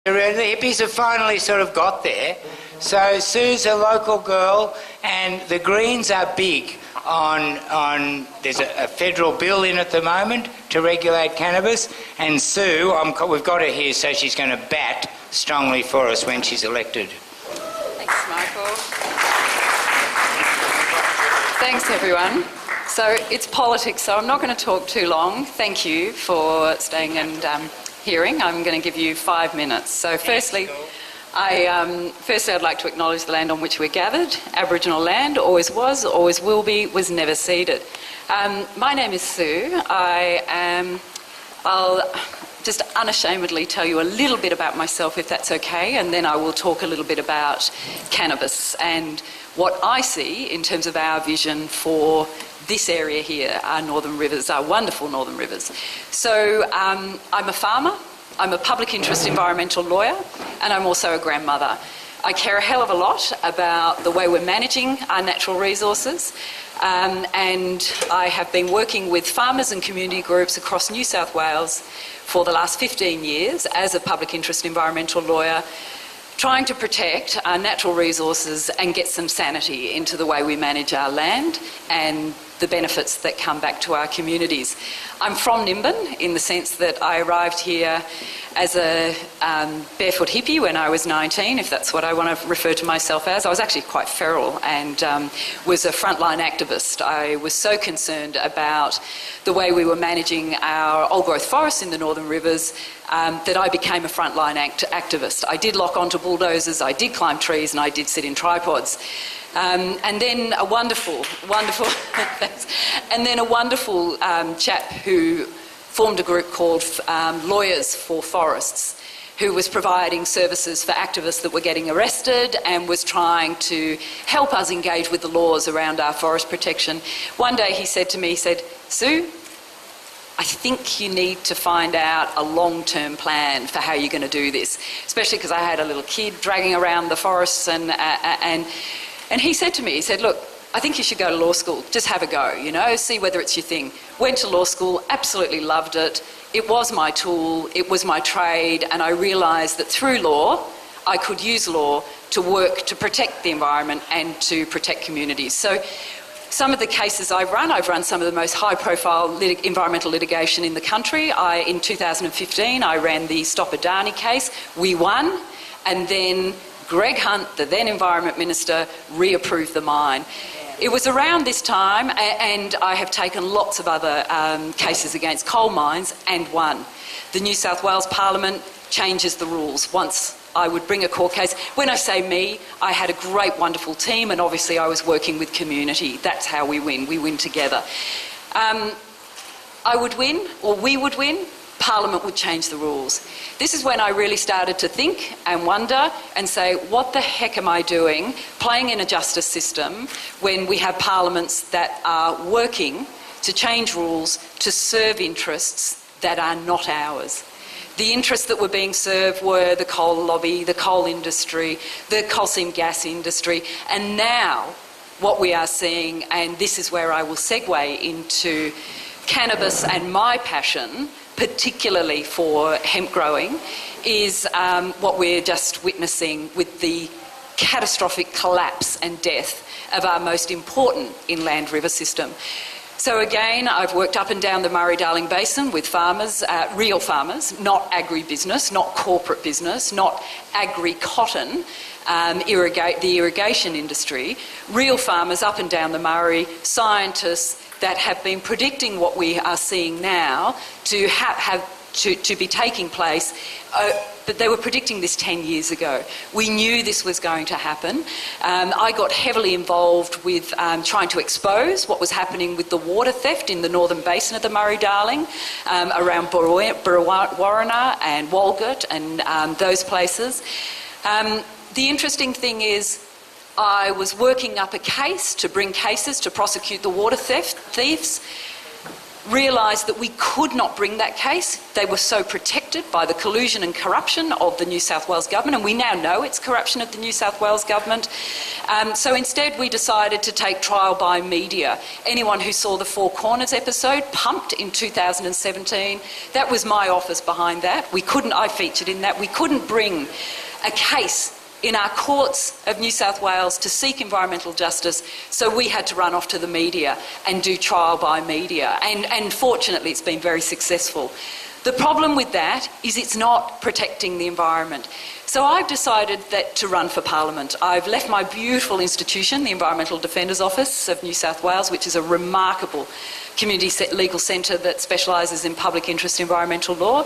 The hippies have finally sort of got there. So Sue's a local girl, and the Greens are big on there's a federal bill in at the moment to regulate cannabis, and Sue, we've got her here, so she's going to bat strongly for us when she's elected. Thanks, Michael. Thanks, everyone. So it's politics, so I'm not going to talk too long. Thank you for staying and hearing. I'm going to give you 5 minutes. So firstly, I'd like to acknowledge the land on which we're gathered. Aboriginal land always was, always will be, was never ceded. My name is Sue. I'll just unashamedly tell you a little bit about myself, if that's okay, and then I will talk a little bit about cannabis and what I see in terms of our vision for this area here, our northern rivers, our wonderful northern rivers. So I'm a farmer, I'm a public interest environmental lawyer, and I'm also a grandmother. I care a hell of a lot about the way we're managing our natural resources, and I have been working with farmers and community groups across New South Wales for the last 15 years as a public interest environmental lawyer, trying to protect our natural resources and get some sanity into the way we manage our land and the benefits that come back to our communities. I'm from Nimbin in the sense that I arrived here as a barefoot hippie when I was 19, if that's what I want to refer to myself as. I was actually quite feral and was a frontline activist. I was so concerned about the way we were managing our old-growth forests in the Northern Rivers that I became a frontline activist. I did lock onto bulldozers, I did climb trees, and I did sit in tripods. And then a wonderful chap who formed a group called Lawyers for Forests, who was providing services for activists that were getting arrested and was trying to help us engage with the laws around our forest protection. One day he said to me, Sue, I think you need to find out a long-term plan for how you're going to do this, especially because I had a little kid dragging around the forests and he said to me, look, I think you should go to law school. Just have a go, see whether it's your thing. Went to law school, absolutely loved it. It was my tool, it was my trade, and I realised that through law, I could use law to work to protect the environment and to protect communities. So some of the cases I've run some of the most high-profile environmental litigation in the country. In 2015, I ran the Stop Adani case. We won, and then Greg Hunt, the then Environment Minister, reapproved the mine. It was around this time, and I have taken lots of other cases against coal mines and won. The New South Wales Parliament changes the rules once I would bring a court case. When I say me, I had a great, wonderful team, and obviously I was working with community. That's how we win. We win together. I would win, or we would win. Parliament would change the rules. This is when I really started to think and wonder and say, what the heck am I doing playing in a justice system when we have parliaments that are working to change rules to serve interests that are not ours? The interests that were being served were the coal lobby, the coal industry, the coal seam gas industry, and now what we are seeing, and this is where I will segue into cannabis and my passion, particularly for hemp growing, is what we're just witnessing with the catastrophic collapse and death of our most important inland river system. So again, I've worked up and down the Murray-Darling Basin with farmers, real farmers, not agribusiness, not corporate business, not agri-cotton, the irrigation industry, real farmers up and down the Murray, scientists that have been predicting what we are seeing now to be taking place, but they were predicting this 10 years ago. We knew this was going to happen. I got heavily involved with trying to expose what was happening with the water theft in the northern basin of the Murray-Darling, around Burrawarrina and Walgett and those places. The interesting thing is, I was working up a case to bring cases to prosecute the water thieves. realised that we could not bring that case. They were so protected by the collusion and corruption of the New South Wales government, and we now know it's corruption of the New South Wales government. So instead we decided to take trial by media. Anyone who saw the Four Corners episode, Pumped, in 2017, that was my office behind that. I featured in that. We couldn't bring a case in our courts of New South Wales to seek environmental justice, so we had to run off to the media and do trial by media, and fortunately it's been very successful. The problem with that is it's not protecting the environment. So I've decided that to run for Parliament. I've left my beautiful institution, the Environmental Defenders Office of New South Wales, which is a remarkable community legal centre that specialises in public interest environmental law.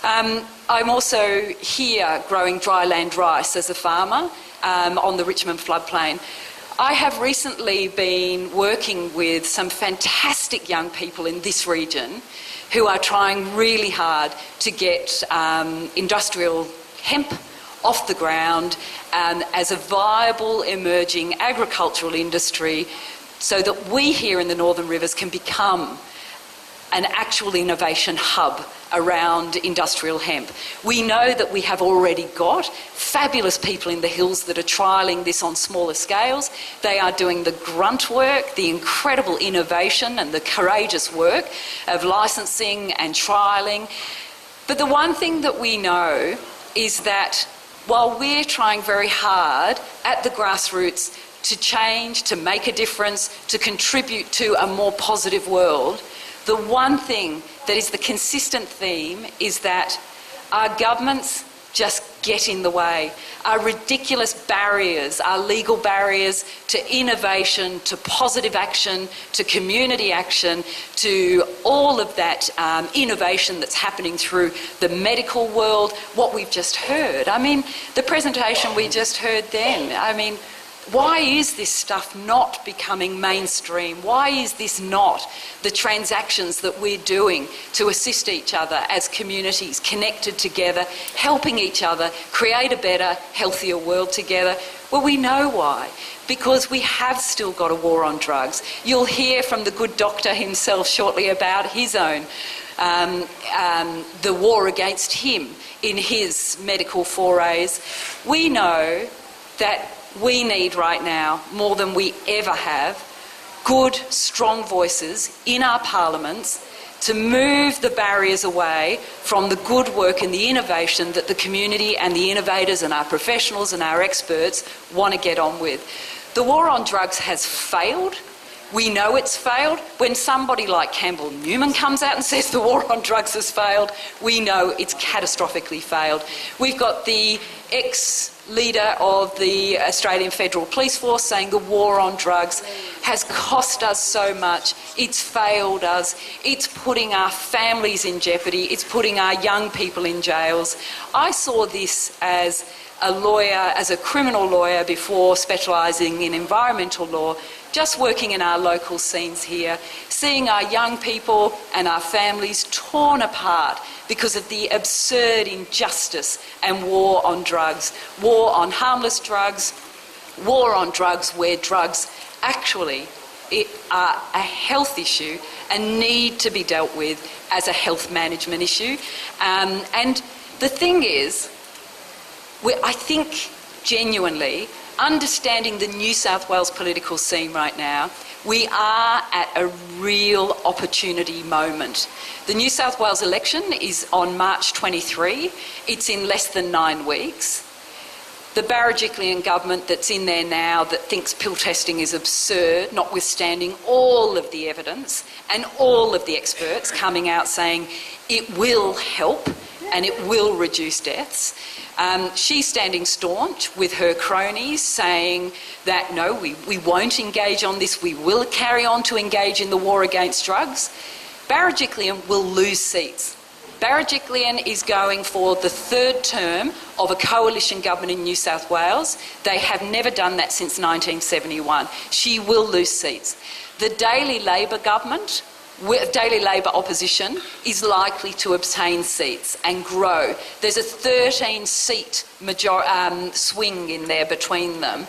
I'm also here growing dryland rice as a farmer on the Richmond floodplain. I have recently been working with some fantastic young people in this region who are trying really hard to get industrial hemp off the ground as a viable emerging agricultural industry, so that we here in the Northern Rivers can become an actual innovation hub around industrial hemp. We know that we have already got fabulous people in the hills that are trialling this on smaller scales. They are doing the grunt work, the incredible innovation and the courageous work of licensing and trialling. But the one thing that we know is that while we're trying very hard at the grassroots to change, to make a difference, to contribute to a more positive world, the one thing that is the consistent theme is that our governments just get in the way. Our ridiculous barriers, our legal barriers to innovation, to positive action, to community action, to all of that innovation that's happening through the medical world, what we've just heard. I mean, the presentation we just heard then, I mean, why is this stuff not becoming mainstream? Why is this not the transactions that we're doing to assist each other as communities, connected together, helping each other, create a better, healthier world together? Well, we know why. Because we have still got a war on drugs. You'll hear from the good doctor himself shortly about his own, the war against him in his medical forays. We know that we need right now, more than we ever have, good, strong voices in our parliaments to move the barriers away from the good work and the innovation that the community and the innovators and our professionals and our experts want to get on with. The war on drugs has failed. We know it's failed. When somebody like Campbell Newman comes out and says the war on drugs has failed, we know it's catastrophically failed. We've got the ex-leader of the Australian Federal Police Force saying the war on drugs has cost us so much, it's failed us, it's putting our families in jeopardy, it's putting our young people in jails. I saw this as a lawyer, as a criminal lawyer before specialising in environmental law, just working in our local scenes here, seeing our young people and our families torn apart because of the absurd injustice and war on drugs, war on harmless drugs, war on drugs where drugs actually are a health issue and need to be dealt with as a health management issue. And the thing is, I think genuinely, understanding the New South Wales political scene right now, we are at a real opportunity moment. The New South Wales election is on March 23. It's in less than 9 weeks. The Berejiklian government that's in there now that thinks pill testing is absurd, notwithstanding all of the evidence and all of the experts coming out saying it will help and it will reduce deaths. She's standing staunch with her cronies saying that no, we won't engage on this, we will carry on to engage in the war against drugs. Berejiklian will lose seats. Berejiklian is going for the 3rd term of a coalition government in New South Wales. They have never done that since 1971. She will lose seats. The Daily Labor government, Daily Labor opposition, is likely to obtain seats and grow. There's a 13-seat swing in there between them.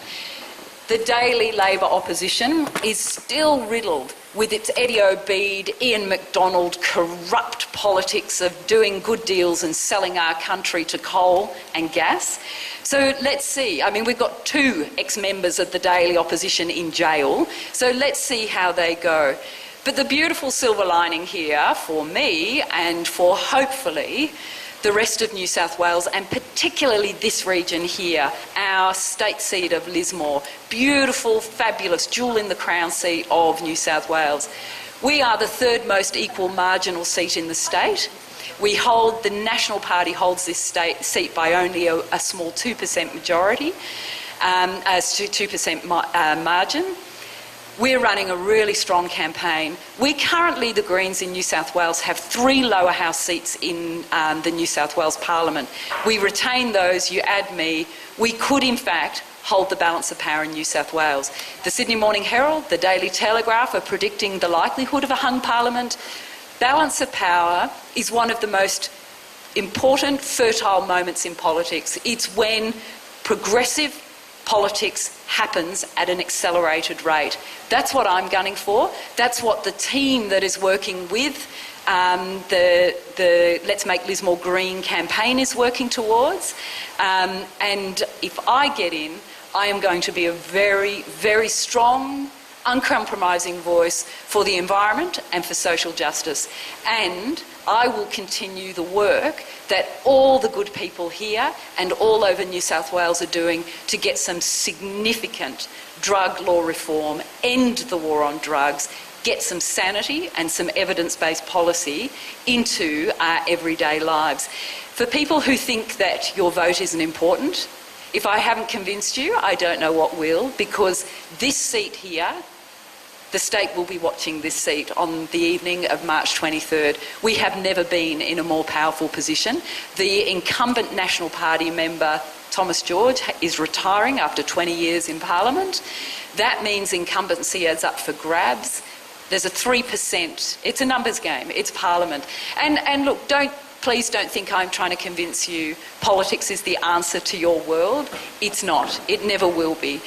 The Daily Labor opposition is still riddled with its Eddie Obeid, Ian MacDonald corrupt politics of doing good deals and selling our country to coal and gas. So let's see. I mean, we've got 2 ex-members of the Daily Opposition in jail, so let's see how they go. But the beautiful silver lining here for me and for hopefully the rest of New South Wales, and particularly this region here, our state seat of Lismore, beautiful, fabulous, jewel in the crown seat of New South Wales. We are the 3rd most equal marginal seat in the state. The National Party holds this seat by only a small 2% majority, as 2% margin. We're running a really strong campaign. We currently, the Greens in New South Wales, have 3 lower house seats in the New South Wales Parliament. We retain those, you add me, we could in fact hold the balance of power in New South Wales. The Sydney Morning Herald, the Daily Telegraph are predicting the likelihood of a hung parliament. Balance of power is one of the most important, fertile moments in politics. It's when progressive politics happens at an accelerated rate. That's what I'm gunning for. That's what the team that is working with the Let's Make Lismore Green campaign is working towards. And if I get in, I am going to be a very, very strong, uncompromising voice for the environment and for social justice. And I will continue the work that all the good people here and all over New South Wales are doing to get some significant drug law reform, end the war on drugs, get some sanity and some evidence-based policy into our everyday lives. For people who think that your vote isn't important, if I haven't convinced you, I don't know what will, because this seat here, the state will be watching this seat on the evening of March 23rd. We have never been in a more powerful position. The incumbent National Party member, Thomas George, is retiring after 20 years in Parliament. That means incumbency is up for grabs. There's a 3%. It's a numbers game. It's Parliament. And look, please don't think I'm trying to convince you politics is the answer to your world. It's not. It never will be.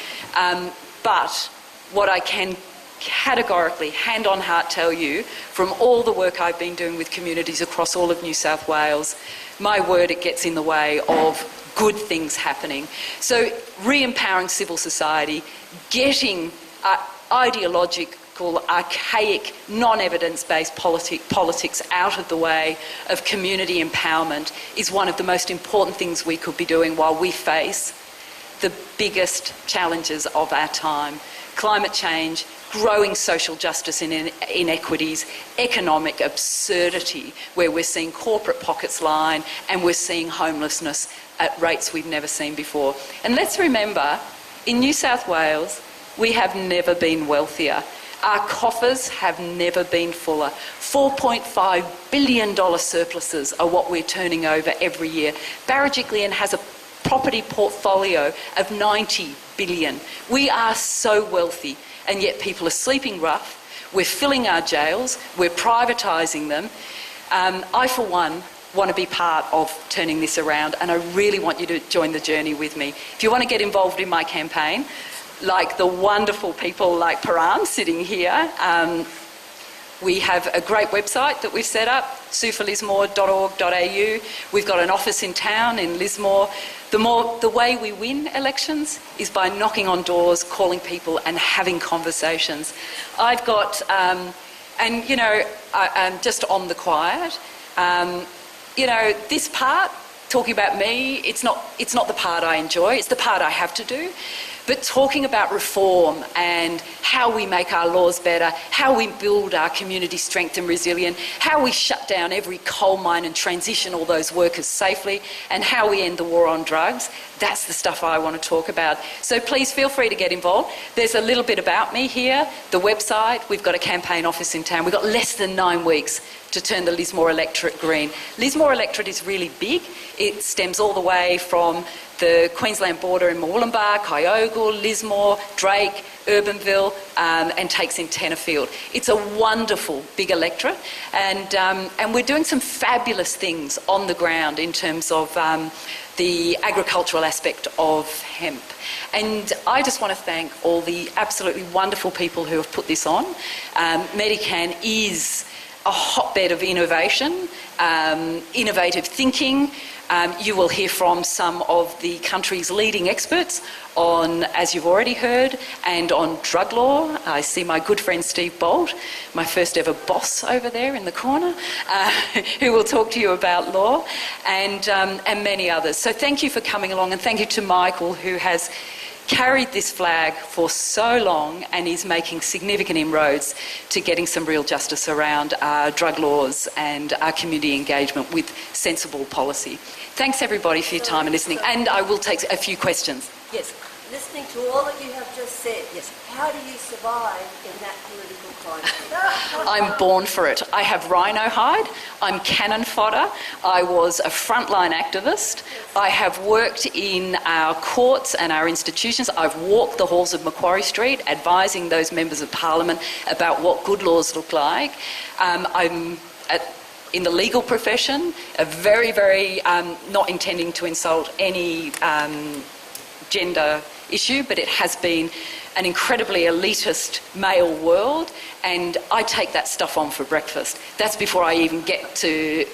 But what I can categorically, hand on heart, tell you from all the work I've been doing with communities across all of New South Wales, my word, it gets in the way of good things happening. So re-empowering civil society, getting ideological, archaic, non-evidence-based politics out of the way of community empowerment is one of the most important things we could be doing while we face the biggest challenges of our time. Climate change, growing social justice and inequities, economic absurdity, where we're seeing corporate pockets line and we're seeing homelessness at rates we've never seen before. And let's remember, in New South Wales, we have never been wealthier. Our coffers have never been fuller. $4.5 billion surpluses are what we're turning over every year. Barajiklian has a property portfolio of $90 billion. We are so wealthy, and yet people are sleeping rough. We're filling our jails. We're privatising them. I, for one, want to be part of turning this around, and I really want you to join the journey with me. If you want to get involved in my campaign, like the wonderful people like Param sitting here, we have a great website that we've set up, sueforlismore.org.au. We've got an office in town in Lismore. The way we win elections is by knocking on doors, calling people and having conversations. I've got, and you know, I'm just on the quiet, you know, this part, talking about me, it's not the part I enjoy, it's the part I have to do. But talking about reform and how we make our laws better, how we build our community strength and resilience, how we shut down every coal mine and transition all those workers safely, and how we end the war on drugs, that's the stuff I want to talk about. So please feel free to get involved. There's a little bit about me here, the website, we've got a campaign office in town. We've got less than 9 weeks to turn the Lismore electorate green. Lismore electorate is really big. It stems all the way from the Queensland border in Moolumbar, Kyogle, Lismore, Drake, Urbanville, and takes in Tenterfield. It's a wonderful big electorate, and we're doing some fabulous things on the ground in terms of the agricultural aspect of hemp. And I just want to thank all the absolutely wonderful people who have put this on. Medican is a hotbed of innovation, innovative thinking. You will hear from some of the country's leading experts on, as you've already heard, and on drug law. I see my good friend Steve Bolt, my first ever boss over there in the corner, who will talk to you about law, and many others. So thank you for coming along, and thank you to Michael, who has carried this flag for so long and is making significant inroads to getting some real justice around our drug laws and our community engagement with sensible policy. Thanks everybody for your time and listening, and I will take a few questions. Yes. Listening to all that you have just said, yes. How do you survive in that political climate? I'm born for it. I have rhino hide, I'm cannon fodder, I was a frontline activist, I have worked in our courts and our institutions, I've walked the halls of Macquarie Street advising those members of Parliament about what good laws look like. I'm in the legal profession, a very, very, not intending to insult any gender issue, but it has been an incredibly elitist male world, and I take that stuff on for breakfast. That's before I even get to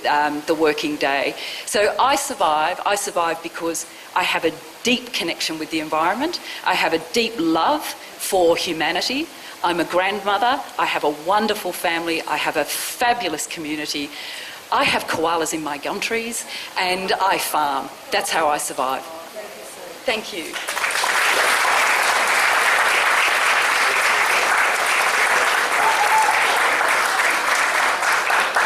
the working day. So I survive because I have a deep connection with the environment. I have a deep love for humanity. I'm a grandmother. I have a wonderful family. I have a fabulous community. I have koalas in my gum trees, and I farm. That's how I survive. Thank you.